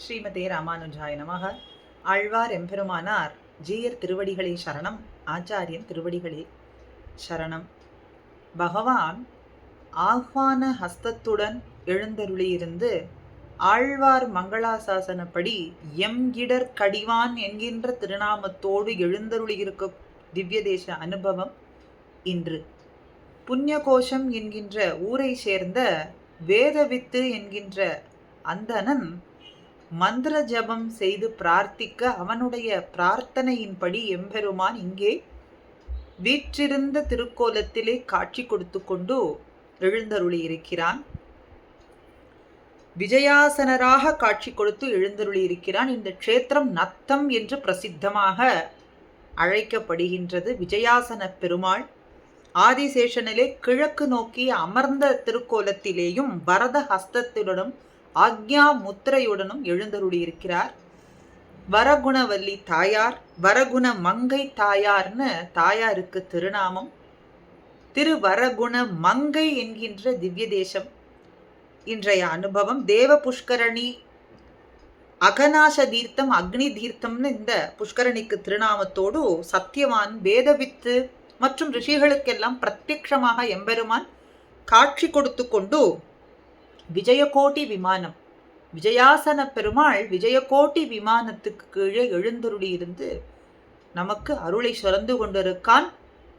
ஸ்ரீமதே ராமானுஜாய நமக. ஆழ்வார் எம்பெருமானார் ஜீயர் திருவடிகளே சரணம். ஆச்சாரியன் திருவடிகளே சரணம். பகவான் ஆஹ்வான ஹஸ்தத்துடன் எழுந்தருளியிருந்து ஆழ்வார் மங்களாசாசனப்படி எம் இடர் கடிவான் என்கின்ற திருநாமத்தோடு எழுந்தருளியிருக்க திவ்ய தேச அனுபவம் இன்று. புண்ணியகோஷம் என்கின்ற ஊரை சேர்ந்த வேதவித்து என்கின்ற அந்தணன் மந்திர ஜபம் செய்து பிரார்த்திக்க அவனுடைய பிரார்த்தனையின்படி எம்பெருமான் இங்கே வீற்றிருந்த திருக்கோலத்திலே காட்சி கொடுத்து கொண்டு எழுந்தருளியிருக்கிறான். விஜயாசனராக காட்சி கொடுத்து எழுந்தருளியிருக்கிறான். இந்த க்ஷேத்திரம் நத்தம் என்று பிரசித்தமாக அழைக்கப்படுகின்றது. விஜயாசன பெருமாள் ஆதிசேஷனிலே கிழக்கு நோக்கி அமர்ந்த திருக்கோலத்திலேயும் வரத ஹஸ்தத்துடனும் ஆக்ஞா முத்திரையுடனும் எழுந்தருளியிருக்கிறார். வரகுணவல்லி தாயார், வரகுண மங்கை தாயார்னு தாயாருக்கு திருநாமம். திருவரகுண மங்கை என்கின்ற திவ்ய தேசம் இன்றைய அனுபவம். தேவ புஷ்கரணி, அகநாச தீர்த்தம், அக்னி தீர்த்தம்னு இந்த புஷ்கரணிக்கு திருநாமத்தோடு சத்தியவான், வேதவித்து மற்றும் ரிஷிகளுக்கெல்லாம் பிரத்யக்ஷமாக எம்பெருமான் காட்சி கொடுத்து கொண்டு விஜயகோட்டி விமானம், விஜயாசன பெருமாள் விஜயகோட்டி விமானத்துக்கு கீழே எழுந்தருளியிருந்து நமக்கு அருளை சுரந்து கொண்டிருக்கான்.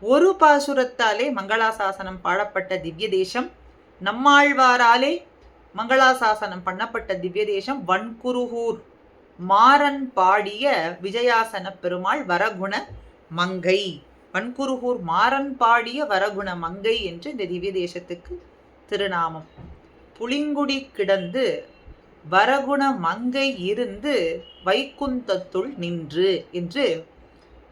ஒரு பாசுரத்தாலே மங்களாசாசனம் பாடப்பட்ட திவ்ய தேசம், நம்மாழ்வாராலே மங்களாசாசனம் பண்ணப்பட்ட திவ்ய தேசம். வன்குருகூர் மாறன் பாடிய விஜயாசன பெருமாள் வரகுண மங்கை, வன்குருகூர் மாறன் பாடிய வரகுண மங்கை என்று இந்த திவ்ய தேசத்துக்கு திருநாமம். புளிங்குடி கிடந்து வரகுண மங்கை இருந்து வைகுந்தத்துள் நின்று என்று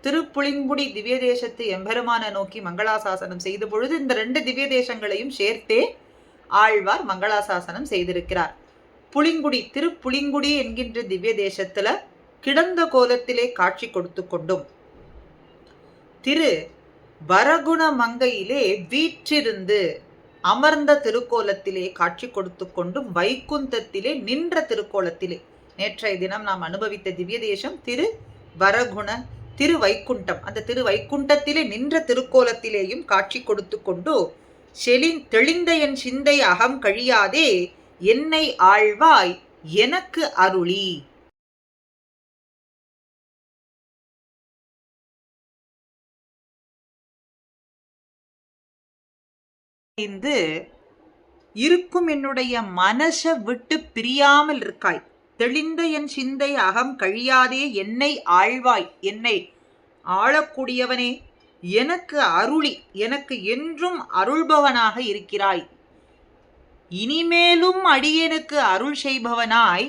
திருப்புளிங்குடி திவ்ய தேசத்து எம்பெருமான நோக்கி மங்களாசாசனம் செய்த பொழுது இந்த ரெண்டு திவ்ய தேசங்களையும் சேர்த்தே ஆழ்வார் மங்களாசாசனம் செய்திருக்கிறார். புளிங்குடி, திருப்புளிங்குடி என்கின்ற திவ்ய தேசத்துல கிடந்த கோலத்திலே காட்சி கொடுத்து கொண்டும், திரு வரகுண மங்கையிலே வீற்றிருந்து அமர்ந்த திருக்கோலத்திலே காட்சி கொடுத்து கொண்டும், வைகுந்தத்திலே நின்ற திருக்கோலத்திலே, நேற்றைய தினம் நாம் அனுபவித்த திவ்ய தேசம் திரு வரகுண திரு வைகுண்டம். அந்த திரு வைகுண்டத்திலே நின்ற திருக்கோலத்திலேயும் காட்சி கொடுத்து கொண்டு தெளிந்த என் சிந்தை அகம் கழியாதே என்னை ஆழ்வாய் எனக்கு அருளி. இருக்கும் என்னுடைய மனசை விட்டு பிரியாமல் இருக்காய். தெளிந்த என் சிந்தை அகம் கழியாதே என்னை ஆழ்வாய், என்னை ஆளக்கூடியவனே, எனக்கு அருளி, எனக்கு என்றும் அருள்பவனாக இருக்கிறாய். இனிமேலும் அடியனுக்கு அருள் செய்பவனாய்,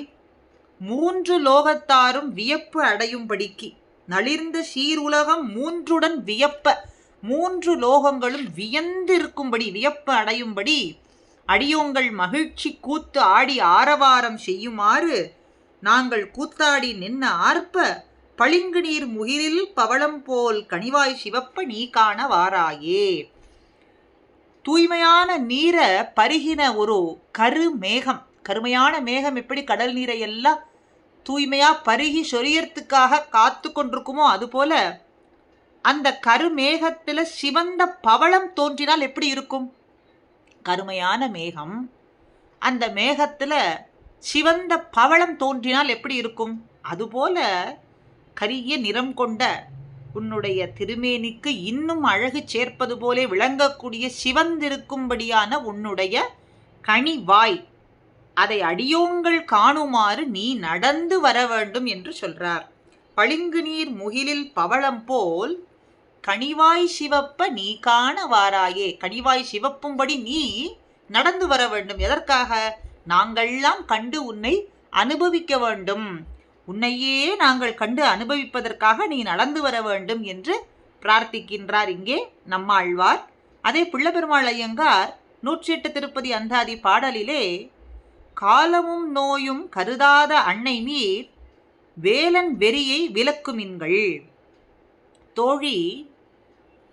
மூன்று லோகத்தாரும் வியப்பு அடையும்படிக்கு, நளிர்ந்த சீருலகம் மூன்றுடன் வியப்ப, மூன்று லோகங்களும் வியந்திருக்கும்படி, வியப்பு அடையும்படி அடியோங்கள் மகிழ்ச்சி கூத்து ஆடி ஆரவாரம் செய்யுமாறு நாங்கள் கூத்தாடி நின்ன ஆர்ப்ப பளிங்கு நீர் முகிலில் பவளம் போல் கனிவாய் சிவப்ப நீ காண வாராயே. தூய்மையான நீரை பருகின ஒரு கருமேகம், கருமையான மேகம் எப்படி கடல் நீரை எல்லாம் தூய்மையா பருகி சொரியறதுக்காக காத்து கொண்டிருக்குமோ அதுபோல அந்த கருமேகத்துல சிவந்த பவளம் தோன்றினால் எப்படி இருக்கும்? கருமையான மேகம், அந்த மேகத்துல சிவந்த பவளம் தோன்றினால் எப்படி இருக்கும்? அதுபோல கரிய நிறம் கொண்ட உன்னுடைய திருமேனிக்கு இன்னும் அழகு சேர்ப்பது போலே விளங்கக்கூடிய சிவந்திருக்கும்படியான உன்னுடைய கனிவாய், அதை அடியோங்கள் காணுமாறு நீ நடந்து வர வேண்டும் என்று சொல்றார். பளிங்கு நீர் முகிலில் பவளம் போல் கனிவாய் சிவப்ப நீ காண வாராயே. கனிவாய் சிவப்பும்படி நீ நடந்து வர வேண்டும். எதற்காக? நாங்கள்லாம் கண்டு உன்னை அனுபவிக்க வேண்டும், உன்னையே நாங்கள் கண்டு அனுபவிப்பதற்காக நீ நடந்து வர வேண்டும் என்று பிரார்த்திக்கின்றார் இங்கே நம்மாழ்வார். அதே பிள்ளபெருமாள் ஐயங்கார் 108 திருப்பதி அந்தாதி பாடலிலே, காலமும் நோயும் கருதாத அன்னை மீர் வேலன் வெறியை விலக்குமின்கள். தோழி,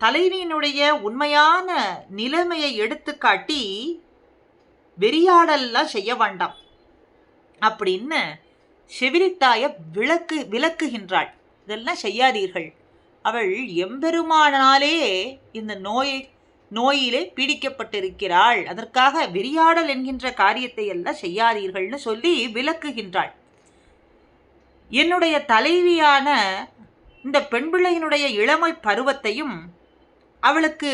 தலைவியினுடைய உண்மையான நிலைமையை எடுத்துக்காட்டி வெறியாடல்லாம் செய்ய வேண்டாம் அப்படின்னு செவிலித்தாய விளக்குகின்றாள். இதெல்லாம் செய்யாதீர்கள். அவள் எம்பெருமானாலே இந்த நோயிலே பீடிக்கப்பட்டிருக்கிறாள். அதற்காக வெறியாடல் என்கின்ற காரியத்தை எல்லாம் செய்யாதீர்கள்னு சொல்லி விளக்குகின்றாள். என்னுடைய தலைவியான இந்த பெண் பிள்ளையினுடைய இளமை பருவத்தையும் அவளுக்கு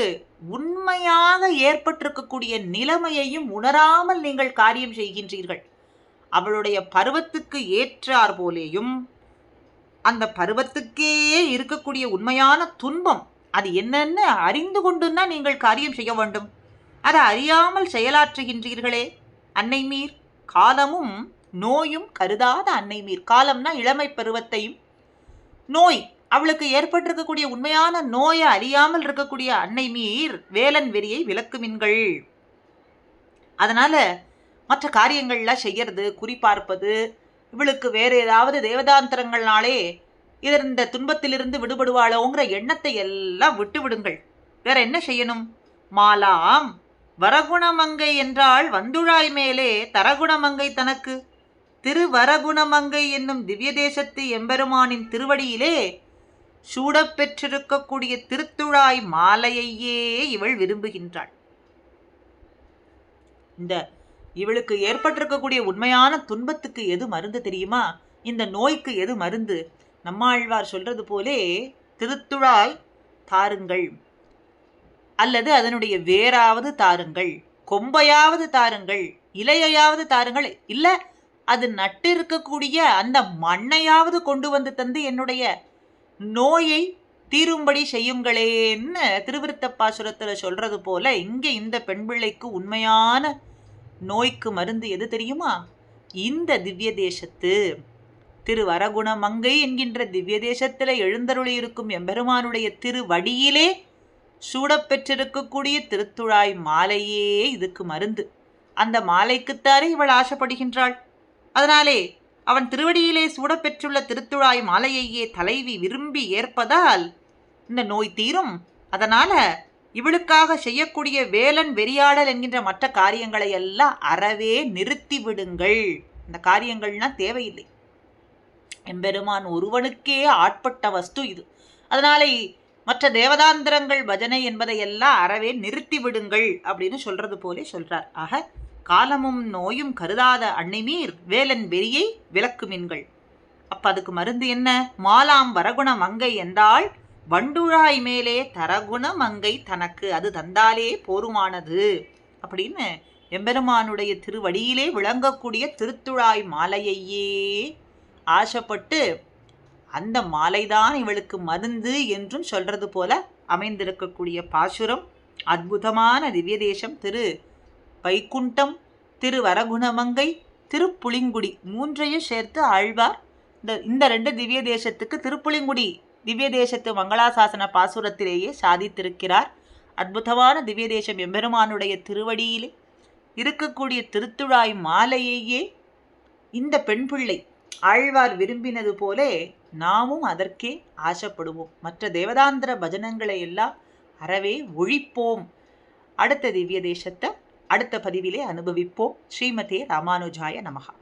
உண்மையாக ஏற்பட்டிருக்கக்கூடிய நிலைமையையும் உணராமல் நீங்கள் காரியம் செய்கின்றீர்கள். அவளுடைய பருவத்துக்கு ஏற்றார் போலேயும் அந்த பருவத்துக்கே இருக்கக்கூடிய உண்மையான துன்பம் அது என்னன்னு அறிந்து கொண்டுன்னா நீங்கள் காரியம் செய்ய வேண்டும். அதை அறியாமல் செயலாற்றுகின்றீர்களே. அன்னை மீர் காலமும் நோயும் கருதாத அன்னை மீர். காலம்னா இளமை பருவத்தையும், நோய் அவளுக்கு ஏற்பட்டிருக்கக்கூடிய உண்மையான நோயை அறியாமல் இருக்கக்கூடிய அன்னை மீர் வேலன் வெறியை விளக்குமின்கள். அதனால மற்ற காரியங்கள்லாம் செய்யறது, குறிப்பார்ப்பது, இவளுக்கு வேற ஏதாவது தேவதாந்திரங்கள்னாலே இந்த துன்பத்திலிருந்து விடுபடுவாளோங்கிற எண்ணத்தை எல்லாம் விட்டு விடுங்கள். வேற என்ன செய்யணும்? மாலாம் வரகுணமங்கை என்றால் வந்துழாய் மேலே தரகுணமங்கை தனக்கு. திருவரகுணமங்கை என்னும் திவ்ய தேசத்து எம்பெருமானின் திருவடியிலே சூடப்பெற்றிருக்கக்கூடிய திருத்துழாய் மாலையையே இவள் விரும்புகின்றாள். இந்த இவளுக்கு ஏற்பட்டிருக்கக்கூடிய உண்மையான துன்பத்துக்கு எது மருந்து தெரியுமா? இந்த நோய்க்கு எது மருந்து? நம்மாழ்வார் சொல்றது போலே திருத்துழாய் தாருங்கள், அல்லது அதனுடைய வேறாவது தாருங்கள், கொம்பையாவது தாருங்கள், இலையையாவது தாருங்கள், இல்ல அது நட்டு இருக்கக்கூடிய அந்த மண்ணையாவது கொண்டு வந்து தந்து என்னுடைய நோயை தீரும்படி செய்யுங்களேன்னு திருவிருத்தப்பாசுரத்தில் சொல்றது போல இங்கே இந்த பெண் பிள்ளைக்கு உண்மையான நோய்க்கு மருந்து எது தெரியுமா? இந்த திவ்ய தேசத்து திருவரகுணமங்கை என்கின்ற திவ்ய தேசத்தில் எழுந்தருளி இருக்கும் எம்பெருமானுடைய திருவடியிலே சூடப்பெற்றிருக்கக்கூடிய திருத்துழாய் மாலையே இதுக்கு மருந்து. அந்த மாலைக்குத்தானே இவள் ஆசைப்படுகின்றாள். அதனாலே அவன் திருவடியிலே சூடப்பெற்றுள்ள திருத்துழாய் மாலையையே தலைவி விரும்பி ஏற்பதால் இந்த நோய் தீரும். அதனால இவளுக்காக செய்யக்கூடிய வேலன் வெறியாடல் என்கின்ற மற்ற காரியங்களை எல்லாம் அறவே நிறுத்தி விடுங்கள். இந்த காரியங்கள்லாம் தேவையில்லை. எம்பெருமான் ஒருவனுக்கே ஆட்பட்ட வஸ்து இது. அதனாலே மற்ற தேவதாந்திரங்கள் பஜனை என்பதையெல்லாம் அறவே நிறுத்தி விடுங்கள் அப்படின்னு சொல்றது போலே சொல்றார். ஆக காலமும் நோயும் கருதாத அன்னை மீர் வேலன் வெறியை விளக்குமின்கள். அப்ப அதுக்கு மருந்து என்ன? மாலாம் வரகுண மங்கை என்றால் வண்டுழாய் மேலே தரகுண மங்கை தனக்கு, அது தந்தாலே போருமானது அப்படின்னு எம்பெருமானுடைய திருவடியிலே விளங்கக்கூடிய திருத்துழாய் மாலையையே ஆசைப்பட்டு அந்த மாலைதான் இவளுக்கு மருந்து என்றும் சொல்றது போல அமைந்திருக்கக்கூடிய பாசுரம். அற்புதமான திவ்ய தேசம் திரு வைகுண்டம், திருவரகுணமங்கை, திருப்புளிங்குடி மூன்றையும் சேர்த்து ஆழ்வார் இந்த ரெண்டு திவ்ய தேசத்துக்கு திருப்புளிங்குடி திவ்ய தேசத்து மங்களாசாசன பாசுரத்திலேயே சாதித்திருக்கிறார். அற்புதமான திவ்ய தேசம் எம்பெருமானுடைய திருவடியிலே இருக்கக்கூடிய திருத்துழாய் மாலையையே இந்த பெண் பிள்ளை ஆழ்வார் விரும்பினது போலே நாமும் அதற்கே ஆசைப்படுவோம். மற்ற தேவதாந்திர பஜனங்களை எல்லாம் அறவே ஒழிப்போம். அடுத்த திவ்ய தேசத்தை அடுத்த பதிவிலே அனுபவிப்போம். ஸ்ரீமதே ராமானுஜாய நமஹா.